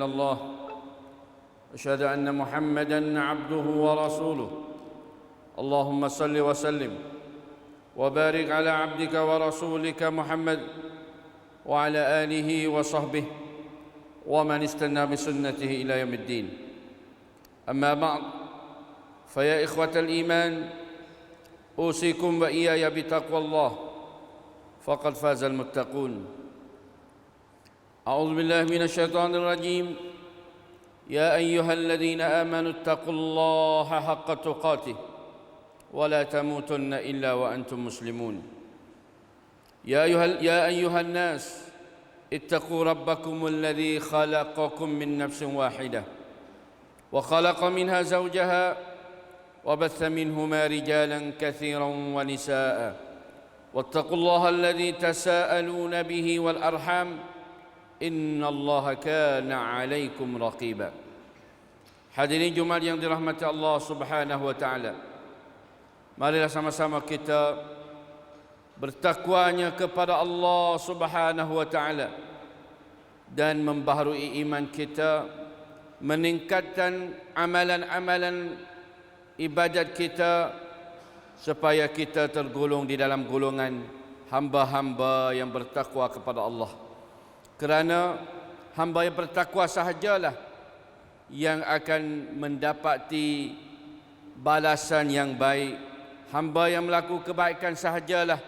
إلا الله أشهد أن محمدًا عبده ورسوله اللهم صل وسلم وبارك على عبدك ورسولك محمد وعلى آله وصحبه ومن استنى بسنته إلى يوم الدين. أما بعد، فيا إخوة الإيمان، أوصيكم وإياي بتقوى الله فقد فاز المتقون. أعوذ بالله من الشيطان الرجيم. يا أيها الذين آمنوا اتقوا الله حق تقاته ولا تموتن إلا وأنتم مسلمون. يا أيها الناس اتقوا ربكم الذي خلقكم من نفس واحدة وخلق منها زوجها وبث منهما رجالا كثيرا ونساء واتقوا الله الذي تساءلون به والأرحام إن الله كان عليكم رقيبا. Hadirin Jumat yang dirahmati Allah Subhanahu wa taala. Marilah sama-sama kita bertakwanya kepada Allah Subhanahu wa taala dan membaharui iman kita, meningkatkan amalan-amalan ibadat kita supaya kita tergolong di dalam golongan hamba-hamba yang bertakwa kepada Allah. Kerana hamba yang bertakwa sahajalah yang akan mendapati balasan yang baik. Hamba yang melakukan kebaikan sahajalah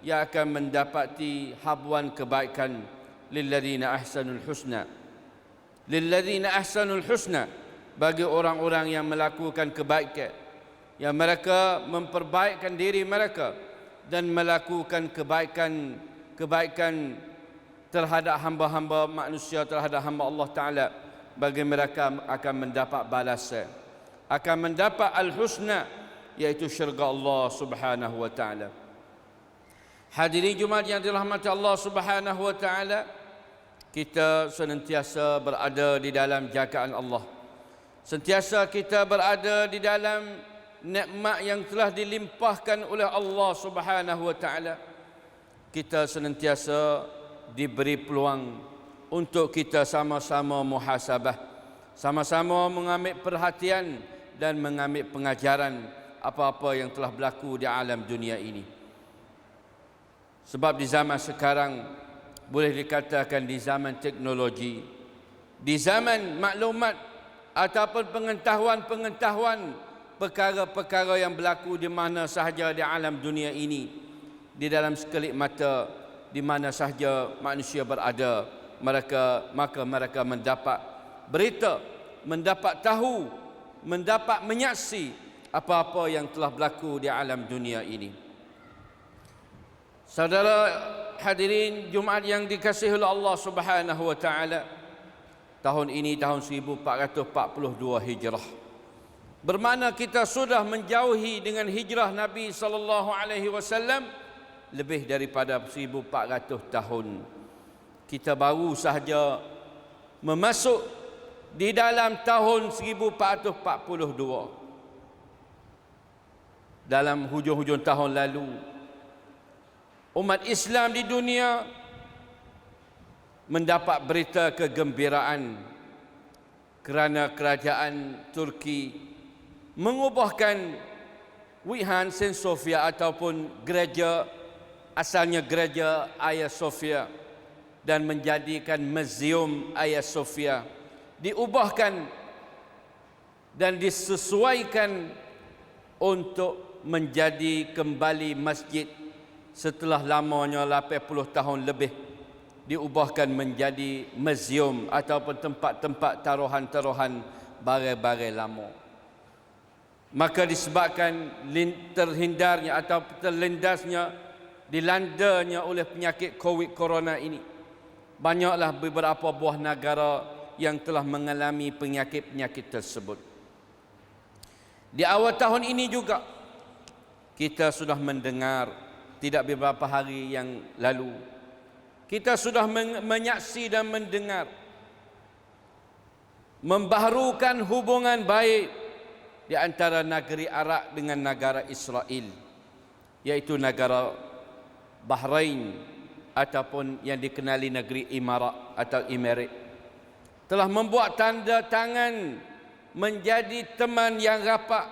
yang akan mendapati habuan kebaikan. Lilladzina ahsanul husna. Lilladzina ahsanul husna, bagi orang-orang yang melakukan kebaikan, yang mereka memperbaikkan diri mereka dan melakukan kebaikan terhadap hamba-hamba manusia, terhadap hamba Allah Ta'ala, bagi mereka akan mendapat balasan, akan mendapat al-husna, yaitu syurga Allah Subhanahu wa Ta'ala. Hadirin Jumat yang dirahmati Allah Subhanahu wa Ta'ala, kita senantiasa berada di dalam jagaan Allah. Sentiasa kita berada di dalam nikmat yang telah dilimpahkan oleh Allah Subhanahu wa Ta'ala. Kita senantiasa diberi peluang untuk kita sama-sama muhasabah, sama-sama mengambil perhatian dan mengambil pengajaran apa-apa yang telah berlaku di alam dunia ini. Sebab di zaman sekarang, boleh dikatakan di zaman teknologi, di zaman maklumat ataupun pengetahuan perkara-perkara yang berlaku di mana sahaja di alam dunia ini, di dalam sekelip mata, di mana sahaja manusia berada, maka mereka mendapat berita, mendapat tahu, mendapat menyaksi apa-apa yang telah berlaku di alam dunia ini. Saudara hadirin Jumat yang dikasihi oleh Allah Subhanahu wa taala, tahun ini tahun 1442 Hijrah. Bermakna kita sudah menjauhi dengan hijrah Nabi sallallahu alaihi wasallam lebih daripada 1400 tahun. Kita baru sahaja memasuk di dalam tahun 1442. Dalam hujung-hujung tahun lalu, umat Islam di dunia mendapat berita kegembiraan kerana kerajaan Turki mengubahkan Wihan Saint Sofia ataupun gereja, asalnya gereja Hagia Sophia, dan menjadikan muzium Hagia Sophia, diubahkan dan disesuaikan untuk menjadi kembali masjid setelah lamanya 80 tahun lebih diubahkan menjadi muzium ataupun tempat-tempat taruhan-taruhan barang-barang lama. Maka disebabkan terhindarnya atau terlindasnya, dilandanya oleh penyakit COVID corona ini, banyaklah beberapa buah negara yang telah mengalami penyakit-penyakit tersebut. Di awal tahun ini juga kita sudah mendengar, tidak beberapa hari yang lalu, kita sudah menyaksi dan mendengar membaharukan hubungan baik di antara negeri Arab dengan negara Israel, yaitu negara Bahrain ataupun yang dikenali negeri Imarat atau Emirat. telah membuat tanda tangan menjadi teman yang rapat,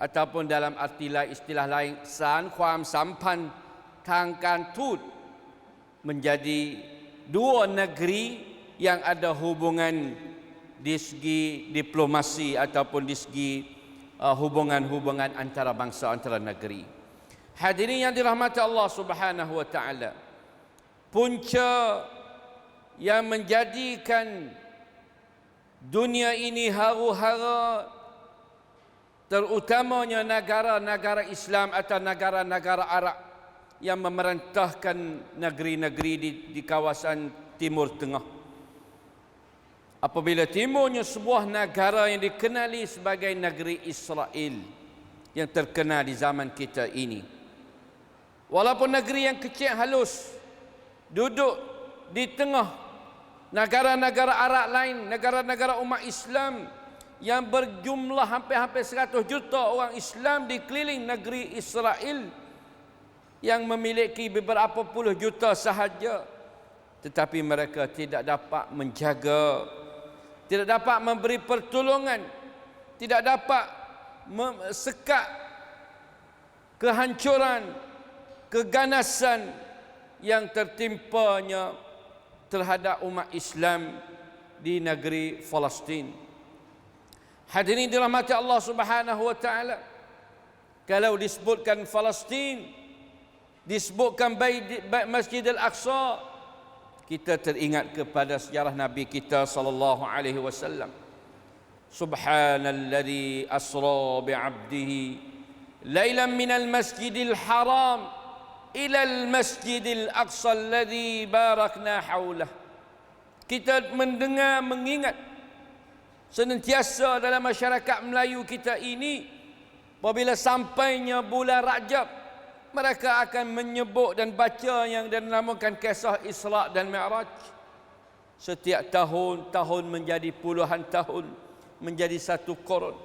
ataupun dalam arti lain, istilah lain, sanความสัมพันธ์ทางการทูต menjadi dua negeri yang ada hubungan di segi diplomasi ataupun di segi hubungan-hubungan antara bangsa, antara negeri. Hadirin yang dirahmati Allah Subhanahu wa taala, punca yang menjadikan dunia ini haru-hara, terutamanya negara-negara Islam atau negara-negara Arab yang memerintahkan negeri-negeri di kawasan Timur Tengah. Apabila timurnya sebuah negara yang dikenali sebagai negeri Israel yang terkenal di zaman kita ini. Walaupun negeri yang kecil halus, duduk di tengah negara-negara Arab lain, negara-negara umat Islam yang berjumlah hampir-hampir 100 juta orang Islam di keliling negeri Israel yang memiliki beberapa puluh juta sahaja, tetapi mereka tidak dapat menjaga, tidak dapat memberi pertolongan, tidak dapat sekat kehancuran, keganasan yang tertimpanya terhadap umat Islam di negeri Palestin. Hadirin dirahmati Allah Subhanahu wa taala, kalau disebutkan Palestin, disebutkan Masjid Al-Aqsa, kita teringat kepada sejarah Nabi kita sallallahu alaihi wasallam. Subhanalladzi asra bi'abdihi lailan minal masjidil haram ila al-masjidil aqsa alladzi barakna haulah. Kita mendengar, mengingat senantiasa dalam masyarakat Melayu kita ini, apabila sampainya bulan Rajab, mereka akan menyebut dan baca yang dinamakan kisah Isra dan Mi'raj. Setiap tahun menjadi puluhan tahun, menjadi satu korun.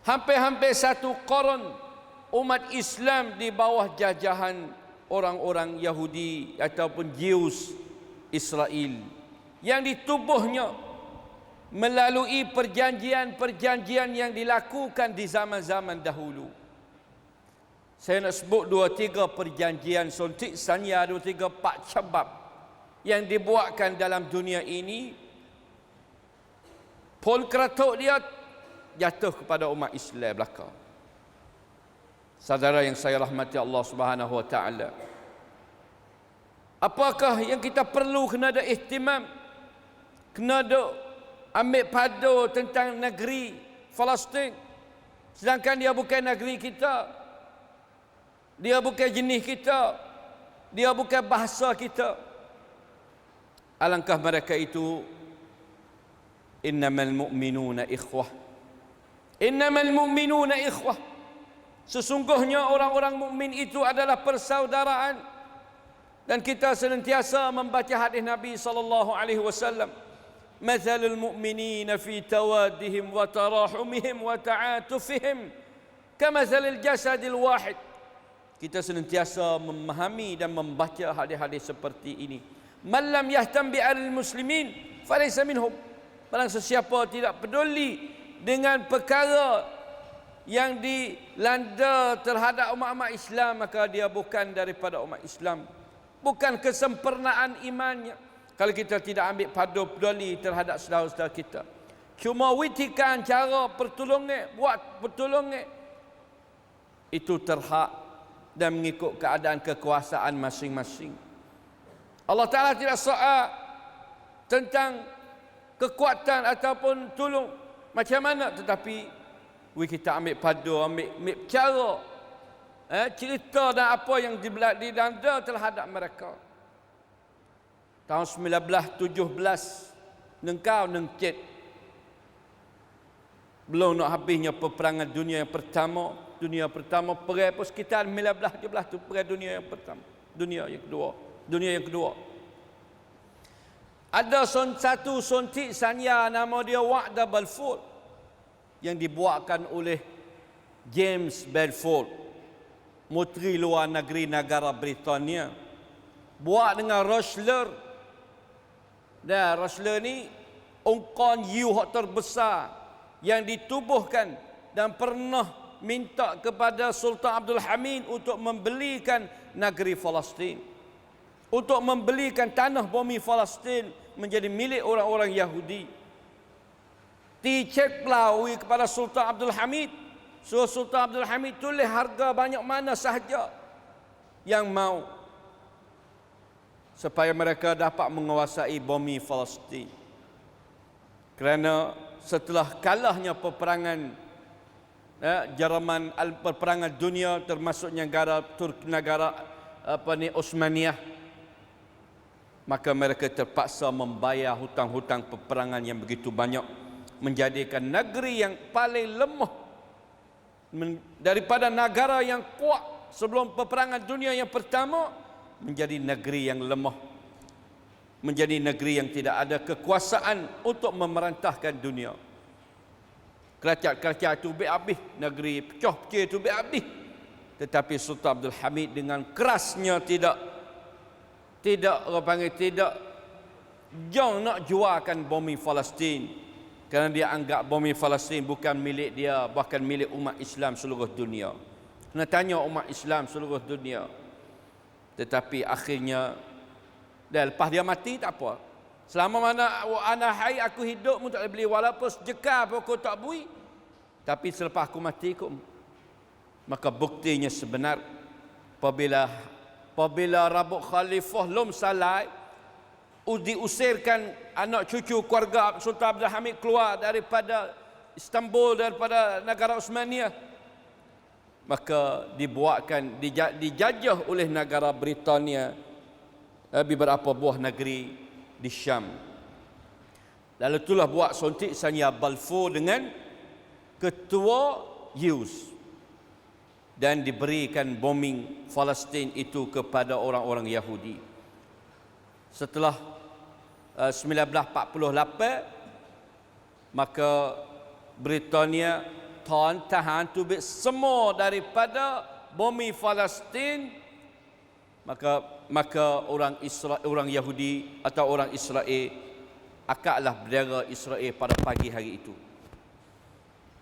Hampir-hampir satu korun umat Islam di bawah jajahan orang-orang Yahudi ataupun Jews Israel, yang ditubuhnya melalui perjanjian-perjanjian yang dilakukan di zaman-zaman dahulu. Saya nak sebut 2-3 perjanjian Sontik Sanya, 2-3 pak cabab yang dibuatkan dalam dunia ini. Pol keratuk dia jatuh kepada umat Islam belaka. Saudara yang saya rahmati Allah Subhanahu wa taala, apakah yang kita perlu kena ada ihtimam, kena ada ambil padu tentang negeri Palestin, sedangkan dia bukan negeri kita, dia bukan jenis kita, dia bukan bahasa kita. Alangkah mereka itu, innamal mu'minuna ikhwah, innamal mu'minuna ikhwah, sesungguhnya orang-orang mukmin itu adalah persaudaraan. Dan kita senantiasa membaca hadis Nabi sallallahu alaihi wasallam, mathalul mu'minina fi tawaddihim wa tarahumihim wa ta'atufihim kamathalil jasadil wahid. Kita senantiasa memahami dan membaca hadis-hadis seperti ini. Man lam yahtam bi'alil muslimin falaysa minhum. Barang sesiapa tidak peduli dengan perkara yang dilanda terhadap umat-umat Islam, maka dia bukan daripada umat Islam. Bukan kesempurnaan imannya kalau kita tidak ambil padu peduli terhadap saudara-saudara kita. Cuma witikan cara pertolongan, buat pertolongan itu terhak dan mengikut keadaan kekuasaan masing-masing. Allah Ta'ala tidak soal tentang kekuatan ataupun tolong macam mana, tetapi kita ambil padu, ambil cara, cerita dan apa yang dilanda terhadap mereka. Tahun 1917 nengkau nengkit, belum nak habisnya peperangan dunia yang pertama. Dunia pertama perang pun sekitar 1917 tu, perang dunia yang pertama. Dunia yang kedua. Ada satu sontik sanya nama dia Wa'da Balfour yang dibuatkan oleh James Balfour, Menteri Luar Negeri negara Britania. Buat dengan Rochdale. Dan Rochdale ni ungkon you hak terbesar yang ditubuhkan dan pernah minta kepada Sultan Abdul Hamid untuk membelikan negeri Palestin, untuk membelikan tanah bumi Palestin menjadi milik orang-orang Yahudi. Dicek pelawi kepada Sultan Abdul Hamid, so Sultan Abdul Hamid tulis harga banyak mana sahaja yang mau, supaya mereka dapat menguasai bumi Palestin. Kerana setelah kalahnya peperangan Jerman, peperangan dunia, termasuk negara Osmaniyah, maka mereka terpaksa membayar hutang-hutang peperangan yang begitu banyak, menjadikan negeri yang paling lemah daripada negara yang kuat sebelum peperangan dunia yang pertama, menjadi negeri yang lemah, menjadi negeri yang tidak ada kekuasaan untuk memerintahkan dunia. Kerajaan-kerajaan itu habis, negeri pecah-pecah itu habis. Tetapi Sultan Abdul Hamid dengan kerasnya tidak jauh nak jualkan bumi Palestin, kerana dia anggap bumi Palestin bukan milik dia, bahkan milik umat Islam seluruh dunia. Kena tanya umat Islam seluruh dunia. Tetapi akhirnya, dan lepas dia mati tak apa. Selama mana ana hai aku hidup mu tak boleh beli, walaupun sejekar pun aku tak bui. Tapi selepas aku mati maka buktinya sebenar, apabila Rabuk Khalifah lum salai, diusirkan anak cucu keluarga Sultan Abdul Hamid keluar daripada Istanbul, daripada negara Osmaniyah, maka dijajah oleh negara Britania beberapa buah negeri di Syam. Lalu itulah buat sontik Sanya Balfour dengan ketua Hughes, dan diberikan bombing Palestin itu kepada orang-orang Yahudi. Setelah 1948, maka Britania tahan tubik semua daripada bumi Palestin, maka orang Yahudi atau orang Israel akaklah bendera Israel pada pagi hari itu.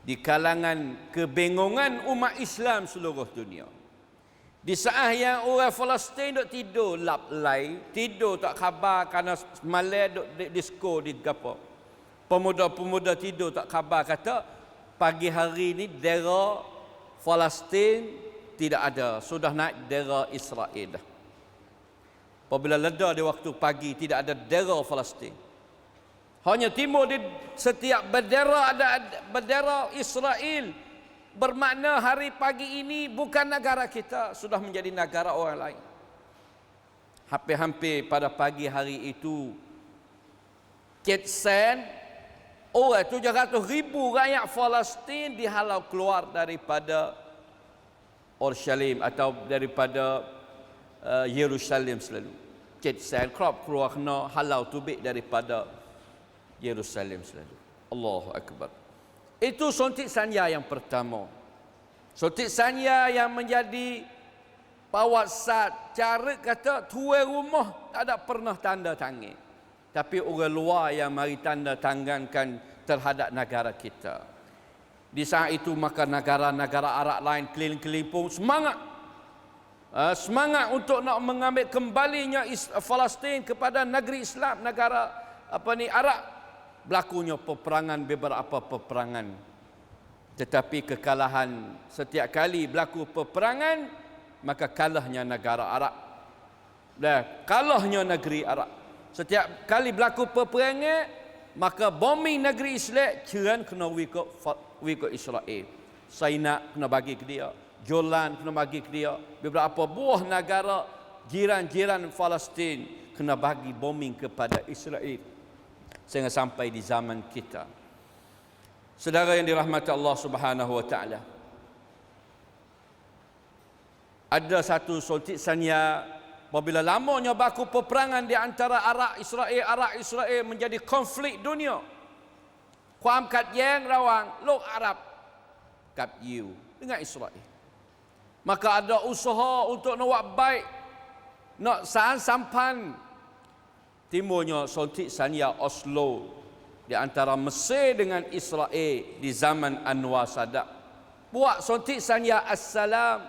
Di kalangan kebingungan umat Islam seluruh dunia, di saat yang orang Palestin duk tidur lap-lai, tidur tak khabar kerana semalam duk disko di gapo, pemuda-pemuda tidur tak khabar, kata pagi hari ini bendera Palestin tidak ada, sudah naik bendera Israel dah. Apabila leda di waktu pagi, tidak ada bendera Palestin, hanya timur di setiap bendera ada bendera Israel. Bermakna hari pagi ini bukan negara kita, sudah menjadi negara orang lain. Hampir-hampir pada pagi hari itu, Kitsen, orang 700,000 rakyat Palestin dihalau keluar daripada Orushalim atau daripada Yerusalem selalu. Kitsen keluar kena halau tubik daripada Yerusalem selalu. Allahu Akbar. Itu sontik Sanya yang pertama. Sontik Sanya yang menjadi pawasat, cara kata tuan rumah tak ada pernah tanda tangan, tapi orang luar yang mari tanda tangankan terhadap negara kita. Di saat itu maka negara-negara Arab lain keliling-keliling pun semangat untuk nak mengambil kembalinya Palestin kepada negeri Islam, negara Arab. Berlakunya peperangan, beberapa peperangan. Tetapi kekalahan, setiap kali berlaku peperangan, maka kalahnya negara Arab. Dan kalahnya negeri Arab. Setiap kali berlaku peperangan, maka bombing negeri Islam, ceran kena wikut Israel. Sainat kena bagi ke dia, Jolan kena bagi ke dia. Beberapa buah negara jiran-jiran Palestin kena bagi bombing kepada Israel. Sehingga sampai di zaman kita. Saudara yang dirahmati Allah Subhanahu wa taala, ada satu sontik Sanya apabila lamanya berlaku peperangan di antara Arab Israel menjadi konflik dunia.ความขัดแย้งระหว่างโลกอาหรับกับยิว dengan Israel. Maka ada usaha untuk nak buat baik, nak sampan. Timurnya sontik Sanya Oslo di antara Mesir dengan Israel di zaman Anwar Sadat. Buat suntik sanya assalam.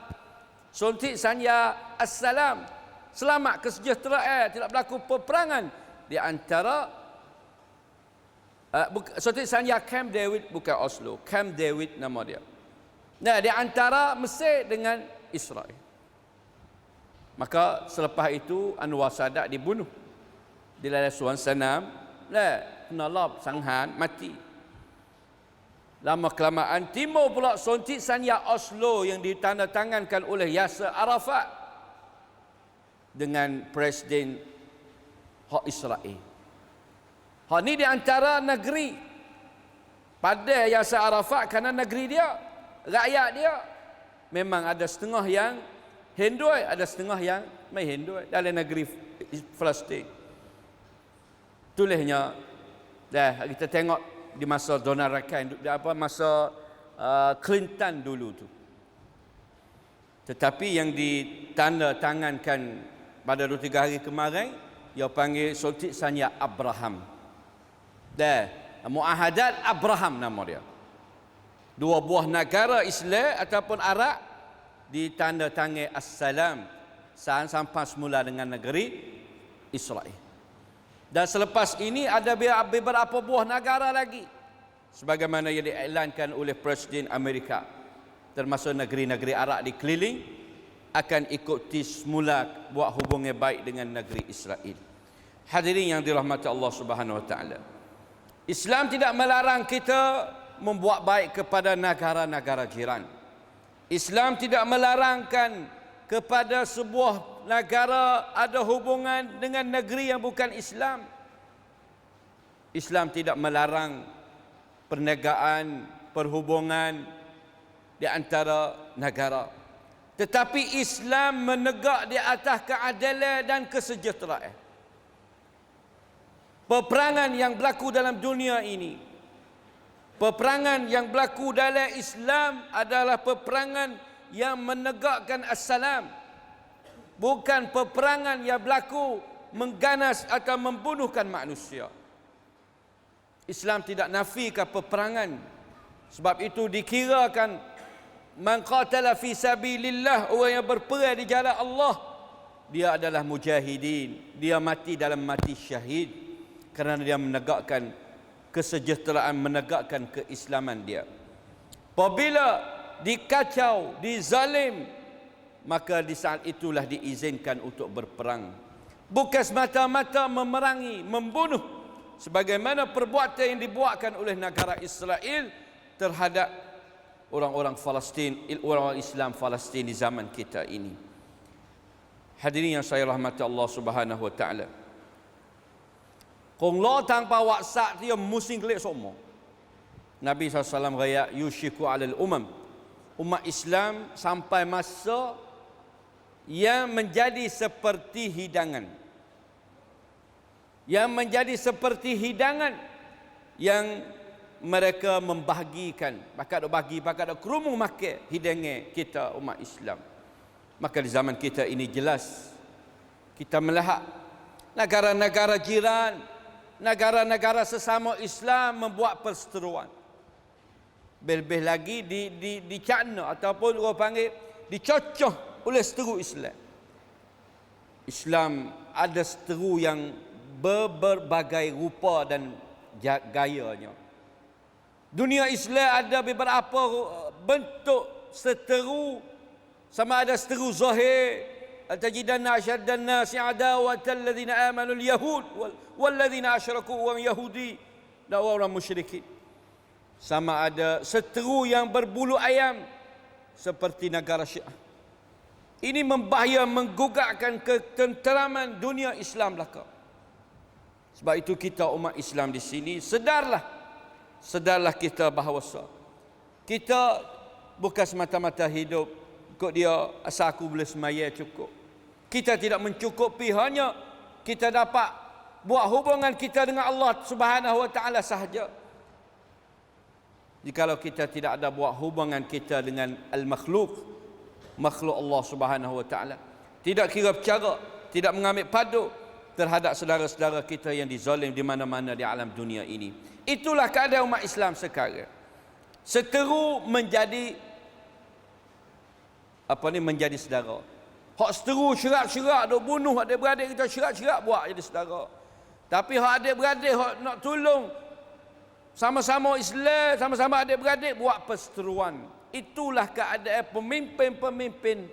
Suntik sanya assalam. Selamat kesejahteraan, tidak berlaku peperangan di antara suntik sanya Camp David, bukan Oslo. Camp David nama dia. Nah, di antara Mesir dengan Israel. Maka selepas itu Anwar Sadat dibunuh di dalam suasana kena lap sanghan mati. Lama kelamaan timbul pula suntik sanya Oslo yang ditandatangankan oleh Yasser Arafat dengan Presiden hak Israel. Hak ni di antara negeri pada Yasser Arafat kerana negeri dia, rakyat dia memang ada setengah yang Hindu, ada setengah yang mai Hindu dalam negeri Palestin. Tulisnya kita tengok di masa Donald Trump, masa Clinton dulu tu. Tetapi yang ditandatangankan pada 2-3 hari kemarin, dia panggil suntik sanya Abraham. Muahadat Abraham nama dia. Dua buah negara Islam ataupun Arab ditandatangani assalam sampai semula dengan negeri Israel. Dan selepas ini ada beberapa buah negara lagi sebagaimana yang diiklankan oleh Presiden Amerika, termasuk negeri-negeri Arab di keliling akan ikuti semula buat hubungan baik dengan negeri Israel. Hadirin yang dirahmati Allah Subhanahu wa taala. Islam tidak melarang kita membuat baik kepada negara-negara jiran. Islam tidak melarangkan kepada sebuah negara ada hubungan dengan negeri yang bukan Islam. Islam tidak melarang perniagaan, perhubungan di antara negara. Tetapi Islam menegak di atas keadilan dan kesejahteraan. Peperangan yang berlaku dalam dunia ini, peperangan yang berlaku dalam Islam adalah peperangan yang menegakkan assalam, bukan peperangan yang berlaku mengganas atau membunuhkan manusia. Islam tidak nafikan peperangan. Sebab itu dikirakan man qatala fi sabilillah, orang yang berperang di jalan Allah, dia adalah mujahidin, dia mati dalam mati syahid kerana dia menegakkan kesejahteraan, menegakkan keislaman dia. Apabila dikacau, dizalim, maka di saat itulah diizinkan untuk berperang. Bukan semata-mata memerangi, membunuh, sebagaimana perbuatan yang dibuatkan oleh negara Israel terhadap orang-orang Palestin, orang Islam Palestin di zaman kita ini. Hadirin yang saya rahmati Allah Subhanahu wa taala. Kong lo tanpa waksak dia musim kelik semua. Nabi SAW raya yushiku alal umam. Umat Islam sampai masa yang menjadi seperti hidangan. Yang menjadi seperti hidangan yang mereka membahagikan. Bahkan ada bagi, bahkan ada kerumung makan hidangan kita umat Islam. Maka di zaman kita ini jelas kita melihat negara-negara jiran, negara-negara sesama Islam membuat perseteruan. Lebih lagi dicana ataupun orang panggil dicocoh oleh seteru Islam. Islam ada seteru yang berbagai rupa dan gayanya. Dunia Islam ada beberapa bentuk seteru, sama ada seteru zahir, atajidanna asyaddan nasi adawatan alladhina amanu al-yahud walladhina asyraku wa yahudi dan orang musyrikin. Sama ada seteru yang berbulu ayam seperti negara Syiah. Ini membahaya, menggugakkan ketenteraman dunia Islam belaka. Sebab itu kita umat Islam di sini sedarlah kita bahawa kita bukan semata-mata hidup ikut dia asal aku boleh semaya cukup. Kita tidak mencukupi hanya kita dapat buat hubungan kita dengan Allah Subhanahu wa taala sahaja. Jikalau kita tidak ada buat hubungan kita dengan al-makhluk, makhluk Allah Subhanahu wa taala, tidak kira bercara, tidak mengambil padu, terhadap saudara-saudara kita yang dizalim di mana-mana di alam dunia ini. Itulah keadaan umat Islam sekarang. Seteru menjadi menjadi saudara. Hak seteru syirak-syirak duk bunuh adik-beradik kita, syirak-syirak buat jadi saudara. Tapi hak adik-beradik hak nak tolong sama-sama Islam, sama-sama adik-beradik buat perseteruan. Itulah keadaan pemimpin-pemimpin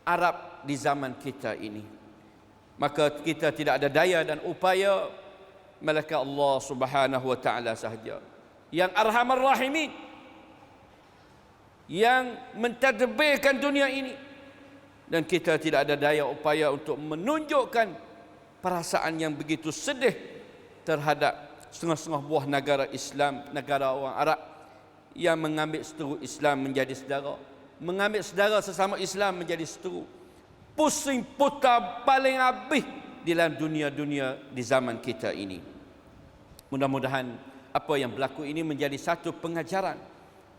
Arab di zaman kita ini. Maka kita tidak ada daya dan upaya melainkan Allah Subhanahu wa taala sahaja yang Arhamar Rahimin, yang mentadbirkan dunia ini, dan kita tidak ada daya upaya untuk menunjukkan perasaan yang begitu sedih terhadap setengah-setengah buah negara Islam, negara orang Arab yang mengambil seteru Islam menjadi saudara, mengambil saudara sesama Islam menjadi seteru. Pusing putar paling habis di dalam dunia-dunia di zaman kita ini. Mudah-mudahan apa yang berlaku ini menjadi satu pengajaran.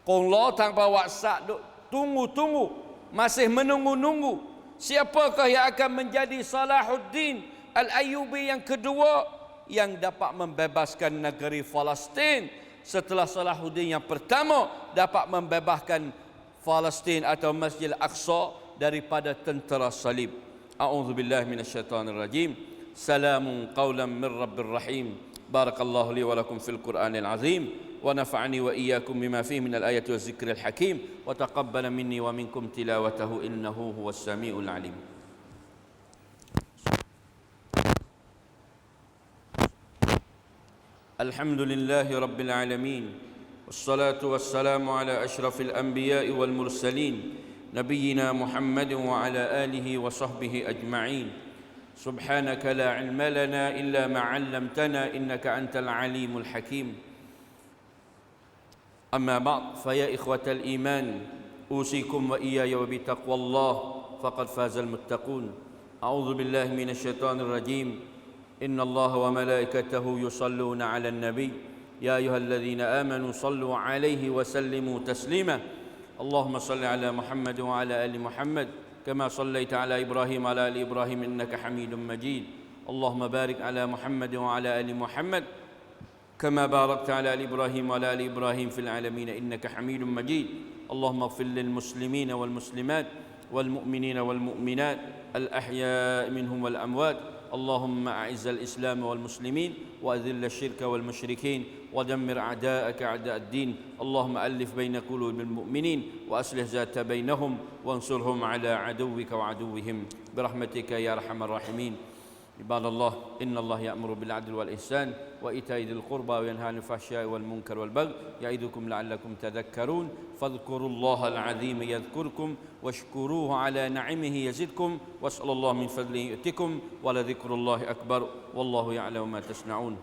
Kalau tanpa WhatsApp duk tunggu-tunggu, masih menunggu-nunggu siapakah yang akan menjadi Salahuddin Al-Ayyubi yang kedua yang dapat membebaskan negeri Palestin setelah Salahuddin yang pertama dapat membebaskan Palestin atau Masjid Al-Aqsa daripada tentera salib. A'udzubillahi minasyaitonir rajim. Salamun qawlan min rabbir rahim. Barakallahu li wa lakum fil Qur'anil azim wa nafa'ani wa iyyakum bima fihi minal ayati waz zikril hakim wa taqabbala minni wa minkum tilawatahu innahu huwas samiul alim. Alhamdulillahi rabbil alamin. Wassalatu wassalamu ala asyrafil anbiya'i wal mursalin نبينا محمد وعلى آله وصحبه أجمعين. سبحانك لا علم لنا إلا ما علمتنا إنك أنت العليم الحكيم. أما بعد فيا إخوة الإيمان أوصيكم وإياي وبتقوى الله فقد فاز المتقون. أعوذ بالله من الشيطان الرجيم. إن الله وملائكته يصلون على النبي يا أيها الذين آمنوا صلوا عليه وسلموا تسليما. اللهم صل على محمد وعلى آل محمد كما صليت على إبراهيم وعلى آل إبراهيم إنك حميد مجيد. اللهم بارك على محمد وعلى آل محمد كما باركت على آل إبراهيم وعلى آل إبراهيم في العالمين إنك حميد مجيد. اللهم اغفر للمسلمين والمسلمات والمؤمنين والمؤمنات الأحياء منهم والأموات. اللهم أعز الإسلام والمسلمين وأذل الشرك والمشركين ودمر أعداءك أعداء الدين. اللهم ألف بين قلوب المؤمنين وأصلح ذات بينهم وانصرهم على عدوك وعدوهم برحمتك يا أرحم الراحمين. عباد الله إن الله يأمر بالعدل والإحسان وإيتاء ذي القربى وينهى عن الفحشاء والمنكر والبغي يعظكم لعلكم تذكرون. فاذكروا الله العظيم يذكركم واشكروه على نعمه يزدكم واسألوا الله من فضله يؤتكم ولذكر الله أكبر والله يعلم ما تصنعون.